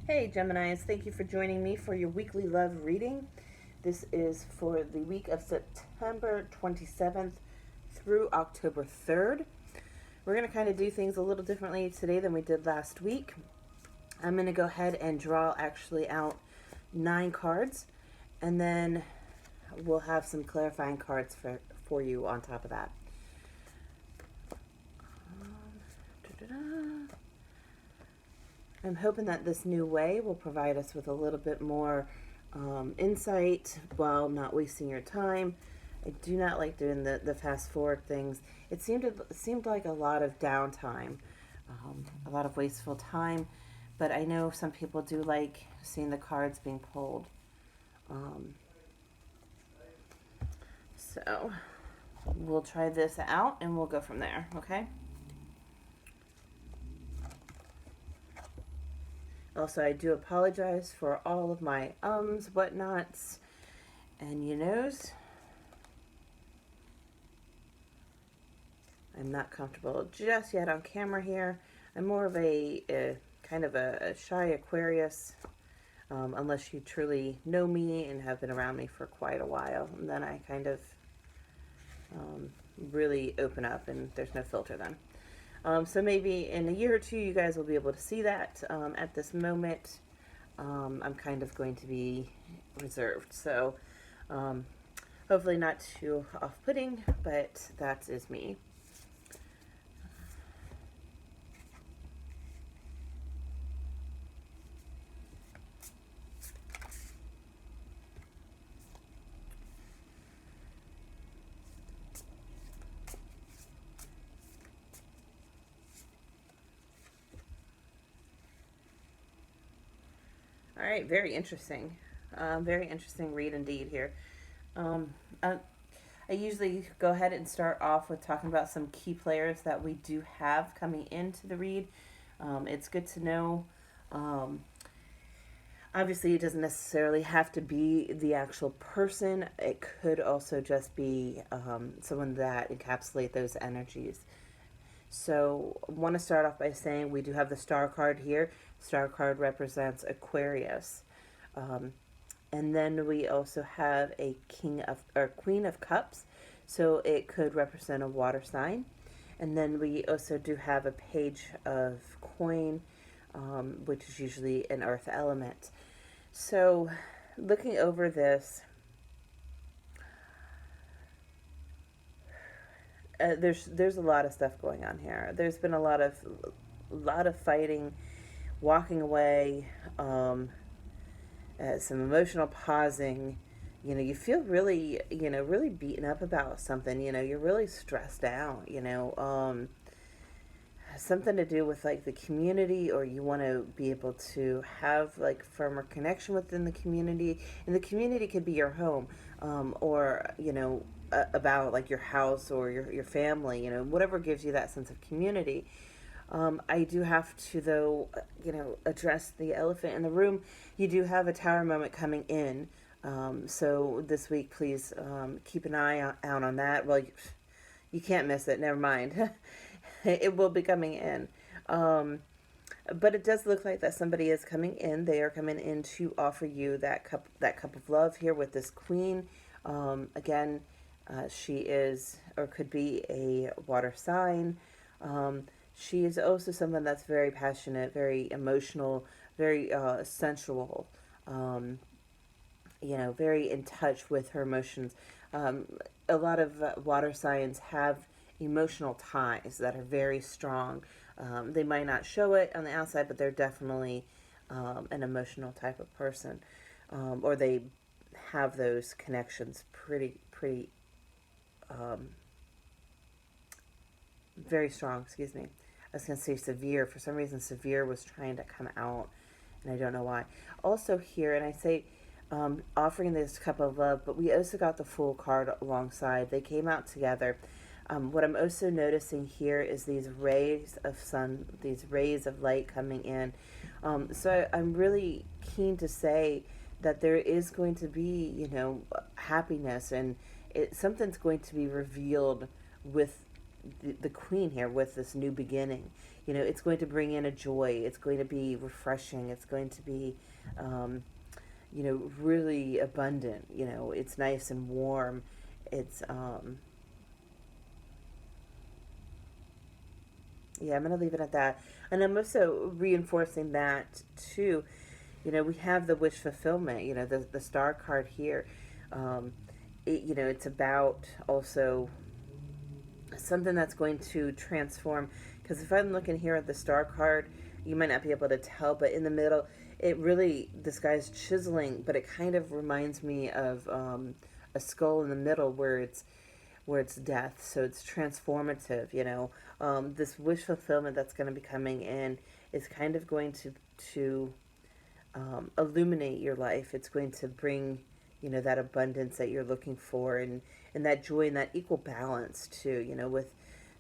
Hey Geminis, thank you for joining me for your weekly love reading. This is for the week of September 27th through October 3rd. We're going to kind of do things a little differently today than we did last week. I'm going to go ahead and draw actually out 9 cards, and then we'll have some clarifying cards for you on top of that. I'm hoping that this new way will provide us with a little bit more insight while not wasting your time. I do not like doing the fast forward things. It seemed like a lot of downtime, a lot of wasteful time, but I know some people do like seeing the cards being pulled. So we'll try this out and we'll go from there, okay? Also, I do apologize for all of my whatnots, and you knows. I'm not comfortable just yet on camera here. I'm more of a kind of a shy Aquarius, unless you truly know me and have been around me for quite a while. And then I kind of really open up, and there's no filter then. So maybe in a year or two, you guys will be able to see that. At this moment, I'm kind of going to be reserved. So hopefully not too off-putting, but that is me. All right, very interesting. Very interesting read indeed here. I usually go ahead and start off with talking about some key players that we do have coming into the read. It's good to know. Obviously, it doesn't necessarily have to be the actual person. It could also just be someone that encapsulate those energies. So I want to start off by saying we do have the star card here. Star card represents Aquarius. And then we also have a Queen of Cups. So it could represent a water sign. And then we also do have a Page of Coin, which is usually an earth element. So looking over this, there's a lot of stuff going on here. There's been a lot of fighting, walking away, some emotional pausing. You know, you feel really, really beaten up about something. You know, you're really stressed out. Something to do with like the community, or you want to be able to have like firmer connection within the community, and the community could be your home, or about like your house or your family, whatever gives you that sense of community. I do have to, though, address the elephant in the room. You do have a tower moment coming in. So this week, please keep an eye out on that. Well, you can't miss it. Never mind. It will be coming in. But it does look like that somebody is coming in. They are coming in to offer you that cup of love here with this queen. Again, she is or could be a water sign. She is also someone that's very passionate, very emotional, very sensual. Very in touch with her emotions. A lot of water signs have emotional ties that are very strong. They might not show it on the outside, but they're definitely an emotional type of person, or they have those connections pretty very strong. Excuse me. I was going to say severe. For some reason, severe was trying to come out, and I don't know why. Also here, and I say offering this cup of love, but we also got the Fool card alongside. They came out together. What I'm also noticing here is these rays of sun, these rays of light coming in. So I'm really keen to say that there is going to be, happiness, and something's going to be revealed with the queen here with this new beginning. It's going to bring in a joy. It's going to be refreshing. It's going to be, um, really abundant. It's nice and warm. It's, yeah, I'm going to leave it at that. And I'm also reinforcing that too. We have the wish fulfillment, the star card here. Um, it's about also something that's going to transform. Because if I'm looking here at the star card, you might not be able to tell, but in the middle, it really, this guy's chiseling, but it kind of reminds me of a skull in the middle where it's death. So it's transformative. This wish fulfillment that's going to be coming in is kind of going to illuminate your life. It's going to bring, that abundance that you're looking for, and that joy and that equal balance too. With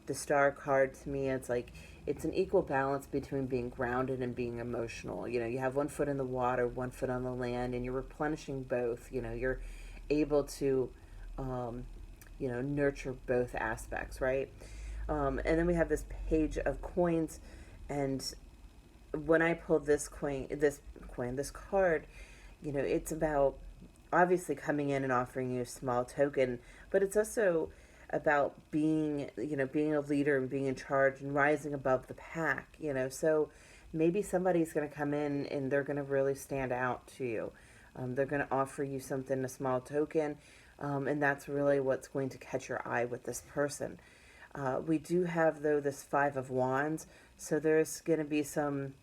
the star card, to me, it's like it's an equal balance between being grounded and being emotional. You have one foot in the water, one foot on the land, and you're replenishing both. You're able to, nurture both aspects, right? And then we have this page of coins, and when I pulled this card, it's about obviously coming in and offering you a small token, but it's also about being a leader and being in charge and rising above the pack. So maybe somebody's going to come in and they're going to really stand out to you. They're going to offer you something, a small token, and that's really what's going to catch your eye with this person. We do have, though, this Five of Wands, so there's going to be some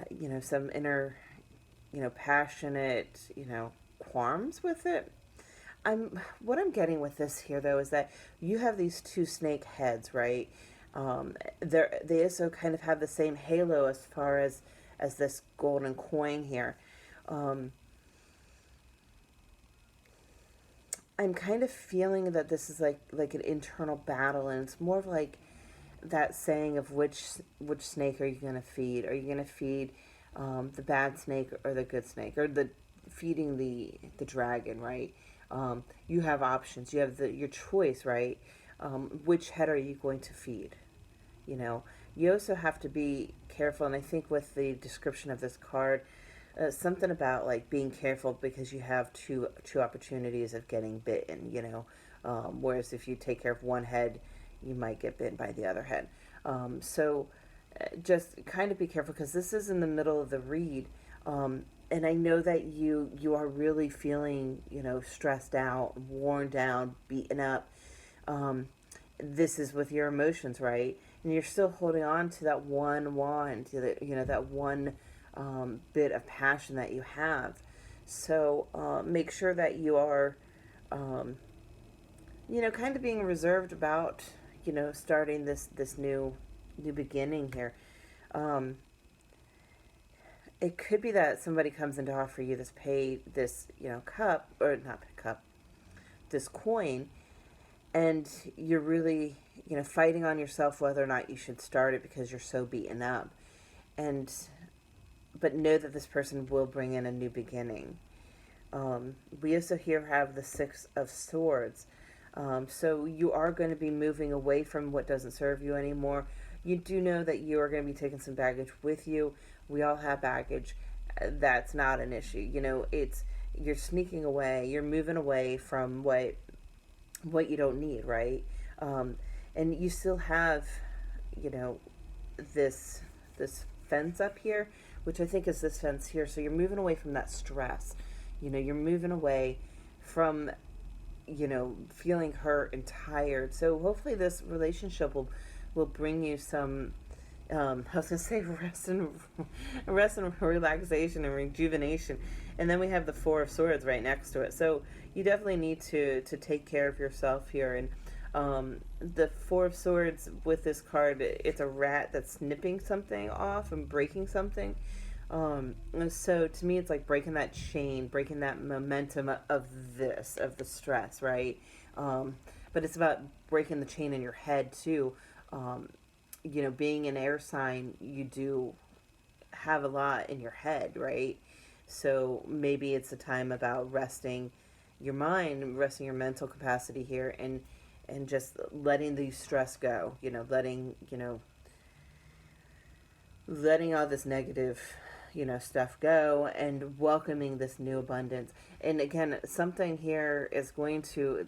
inner, passionate, qualms with it. What I'm getting with this here, though, is that you have these two snake heads, right? They also kind of have the same halo as far as this golden coin here. I'm kind of feeling that this is like an internal battle, and it's more of like that saying of which snake are you going to feed? Are you going to feed the bad snake or the good snake, or the feeding the dragon, right? You have options. You have your choice, right? Which head are you going to feed? You also have to be careful, and I think with the description of this card, something about like being careful because you have two opportunities of getting bitten. Whereas if you take care of one head, you might get bitten by the other head. So just kind of be careful, because this is in the middle of the read. And I know that you are really feeling, stressed out, worn down, beaten up. This is with your emotions, right? And you're still holding on to that one wand, to that one bit of passion that you have. So make sure that you are, kind of being reserved about, starting this new beginning here. It could be that somebody comes in to offer you this cup, or not cup, this coin, and you're really, fighting on yourself whether or not you should start it because you're so beaten up. But know that this person will bring in a new beginning. We also here have the Six of Swords. So you are going to be moving away from what doesn't serve you anymore. You do know that you are going to be taking some baggage with you. We all have baggage. That's not an issue. You're sneaking away. You're moving away from what you don't need, right? And you still have, this fence up here, which I think is this fence here. So you're moving away from that stress. You're moving away from, feeling hurt and tired. So hopefully this relationship will bring you some, I was going to say rest and relaxation and rejuvenation. And then we have the Four of Swords right next to it. So you definitely need to take care of yourself here. And the Four of Swords with this card, it's a rat that's snipping something off and breaking something. And so to me, it's like breaking that chain, breaking that momentum of the stress, right? But it's about breaking the chain in your head too. Being an air sign, you do have a lot in your head, right? So maybe it's a time about resting your mind, resting your mental capacity here, and and just letting the stress go, letting all this negative, stuff go, and welcoming this new abundance. And again, something here it's going to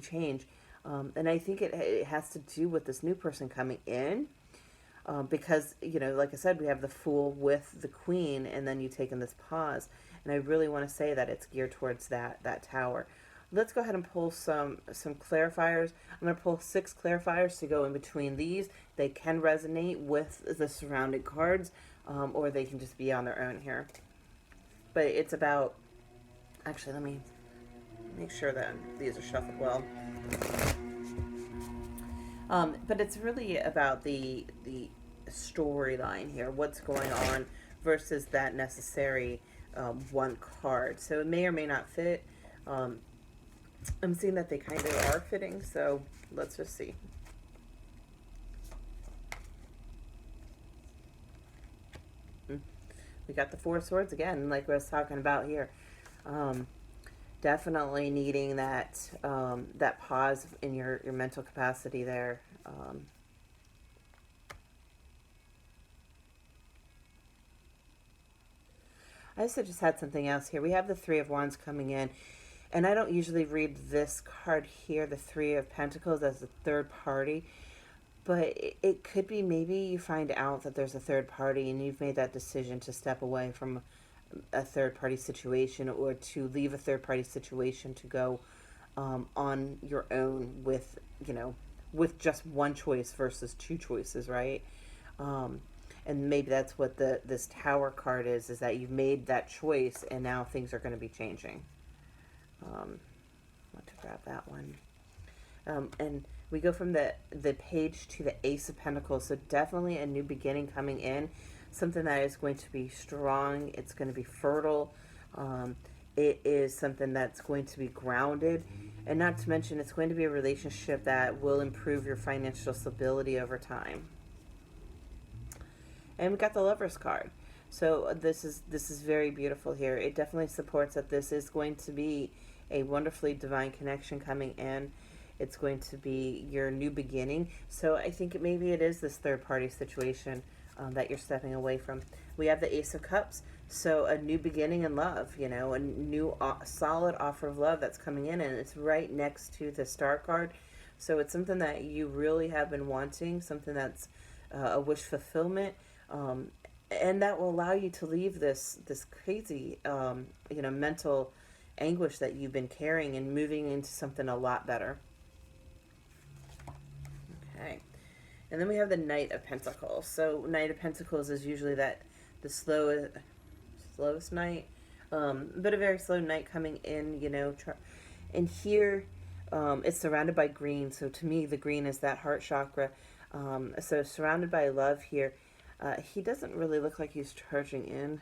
change. And I think it has to do with this new person coming in, because, like I said, we have the Fool with the Queen, and then you take in this pause. And I really want to say that it's geared towards that Tower. Let's go ahead and pull some clarifiers. I'm going to pull 6 clarifiers to go in between these. They can resonate with the surrounding cards, or they can just be on their own here. But it's about... Actually, let me make sure that these are shuffled well. But it's really about the storyline here, what's going on, versus that necessary one card. So it may or may not fit. I'm seeing that they kind of are fitting, so let's just see. We got the 4 swords again, like I was talking about here. Definitely needing that that pause in your mental capacity there. I also just had something else here. We have the 3 of Wands coming in, and I don't usually read this card here, the 3 of Pentacles, as a third party. But it could be maybe you find out that there's a third party and you've made that decision to step away from a third party situation, or to leave a third party situation to go on your own with, with just one choice versus 2 choices, right? And maybe that's what this Tower card is that you've made that choice and now things are going to be changing. I want to grab that one. And we go from the Page to the Ace of Pentacles. So definitely a new beginning coming in. Something that is going to be strong. It's going to be fertile. It is something that's going to be grounded. And not to mention, it's going to be a relationship that will improve your financial stability over time. And we got the Lovers card. So this is very beautiful here. It definitely supports that this is going to be a wonderfully divine connection coming in. It's going to be your new beginning. So I think maybe it is this third party situation that you're stepping away from. We have the Ace of Cups. So a new beginning in love, a new solid offer of love that's coming in, and it's right next to the Star card. So it's something that you really have been wanting, something that's a wish fulfillment, and that will allow you to leave this crazy, mental anguish that you've been carrying and moving into something a lot better. Okay. And then we have the Knight of Pentacles. So Knight of Pentacles is usually the slowest knight, but a very slow knight coming in, and here it's surrounded by green. So to me, the green is that heart chakra. So surrounded by love here. He doesn't really look like he's charging in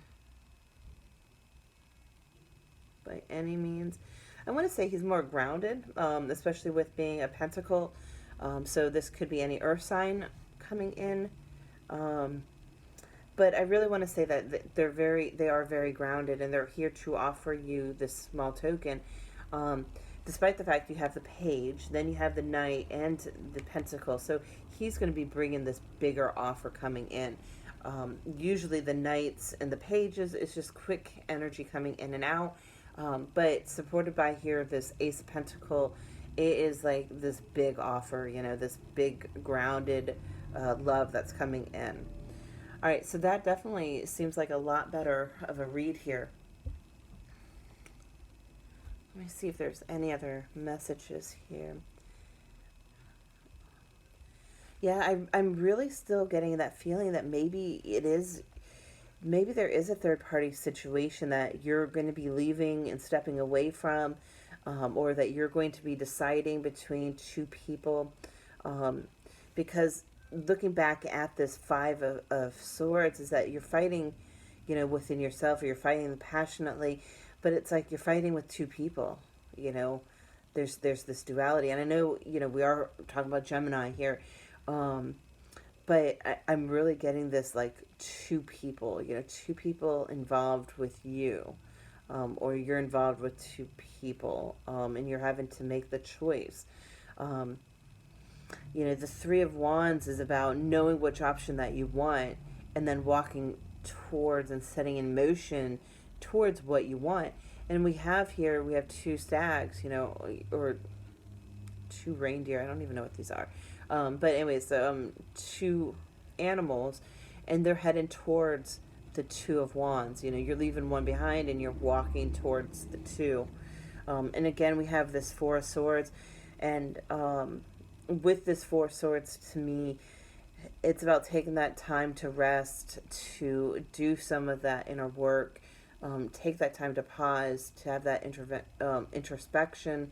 by any means. I want to say he's more grounded, especially with being a pentacle. So this could be any earth sign coming in. But I really want to say that they are very grounded, and they're here to offer you this small token. Despite the fact you have the Page, then you have the Knight and the Pentacle. So he's going to be bringing this bigger offer coming in. Usually the Knights and the Pages is just quick energy coming in and out. But supported by here, this Ace of Pentacle, it is like this big offer, this big grounded love that's coming in. All right, so that definitely seems like a lot better of a read here. Let me see if there's any other messages here. Yeah, I'm really still getting that feeling that maybe there is a third party situation that you're going to be leaving and stepping away from, or that you're going to be deciding between 2 people, because looking back at this 5 of Swords is that you're fighting, within yourself, or you're fighting passionately, but it's like you're fighting with 2 people, there's this duality. And I know, we are talking about Gemini here, but I'm really getting this like 2 people, 2 people involved with you, or you're involved with 2 people, and you're having to make the choice. You know, the Three of Wands is about knowing which option that you want and then walking towards and setting in motion towards what you want. And we have here, we have two stags, you know, or two reindeer. I don't even know what these are. But anyways, two animals, and they're heading towards the Two of Wands. You know, you're leaving one behind and you're walking towards the two. And again, we have this Four of Swords, and with this Four of Swords, to me, it's about taking that time to rest, to do some of that inner work, take that time to pause, to have that introspection.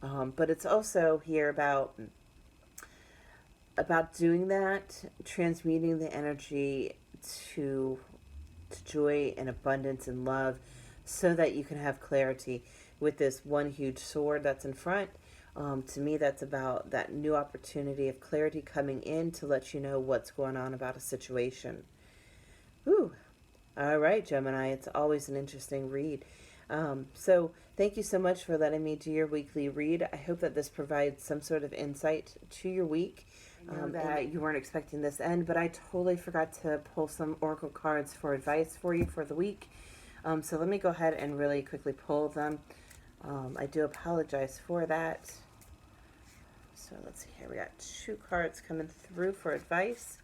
But it's also here about doing that, transmuting the energy to joy and abundance and love, so that you can have clarity with this one huge sword that's in front. To me, that's about that new opportunity of clarity coming in to let you know what's going on about a situation. Whew. All right, Gemini, it's always an interesting read. So thank you so much for letting me do your weekly read. I hope that this provides some sort of insight to your week. That you weren't expecting this end, but I totally forgot to pull some oracle cards for advice for you for the week. So let me go ahead and really quickly pull them. I do apologize for that. So let's see here. We got two cards coming through for advice.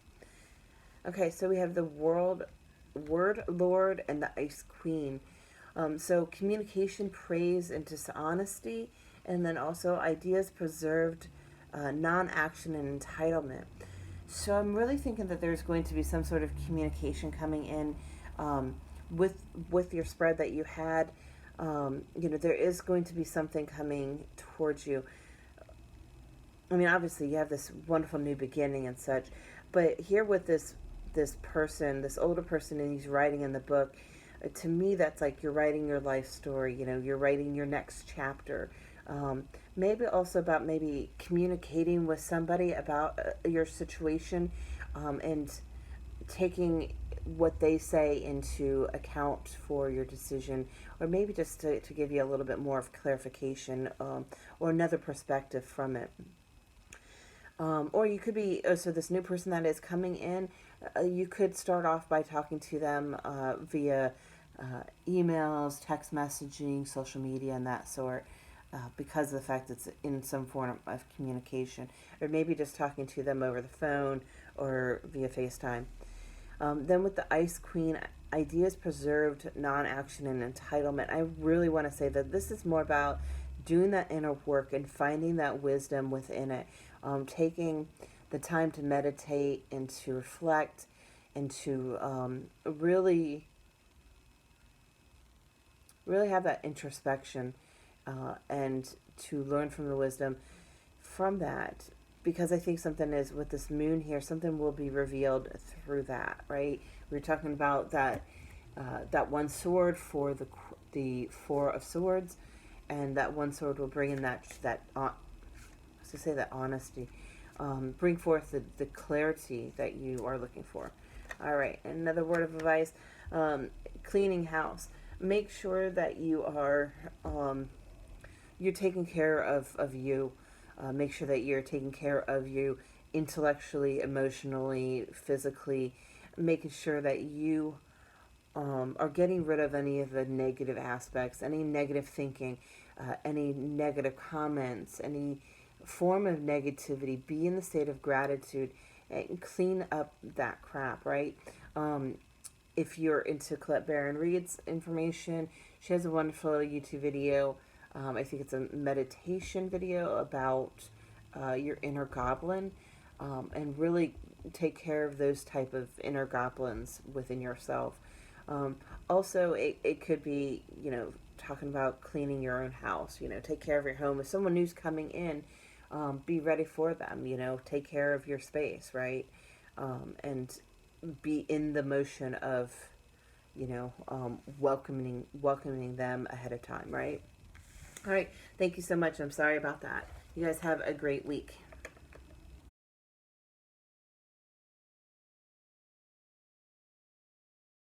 Okay, so we have the Word Lord and the Ice Queen. So communication, praise, and dishonesty, and then also ideas preserved, non-action, and entitlement. So I'm really thinking that there's going to be some sort of communication coming in with your spread that you had. You know, there is going to be something coming towards you. I mean, obviously you have this wonderful new beginning and such, but here with this person, this older person, and he's writing in the book, to me that's like you're writing your life story. You know, you're writing your next chapter. Maybe also about maybe communicating with somebody about your situation, and taking what they say into account for your decision, or maybe just to give you a little bit more of clarification, or another perspective from it. Or you could be, so this new person that is coming in, you could start off by talking to them via emails, text messaging, social media, and that sort, because of the fact it's in some form of communication. Or maybe just talking to them over the phone or via FaceTime. Then with the Ice Queen, ideas preserved, non-action, and entitlement. I really want to say that this is more about doing that inner work and finding that wisdom within it. Taking the time to meditate and to reflect and to really have that introspection, and to learn from the wisdom from that. Because I think something is, with this moon here, something will be revealed through that, right? We're talking about that one sword for the Four of Swords, and that one sword will bring in that honesty, bring forth the clarity that you are looking for. All right, another word of advice: cleaning house. Make sure that you are you're taking care of you. Make sure that you're taking care of you intellectually, emotionally, physically, making sure that you are getting rid of any of the negative aspects, any negative thinking, any negative comments, any form of negativity. Be in the state of gratitude and clean up that crap, right? If you're into Colette Baron Reed's information, she has a wonderful YouTube video. I think it's a meditation video about your inner goblin, and really take care of those type of inner goblins within yourself. Also, it could be, you know, talking about cleaning your own house. You know, take care of your home. If someone new's coming in, be ready for them. You know, take care of your space, right? And be in the motion of, you know, welcoming them ahead of time, right? All right. Thank you so much. I'm sorry about that. You guys have a great week.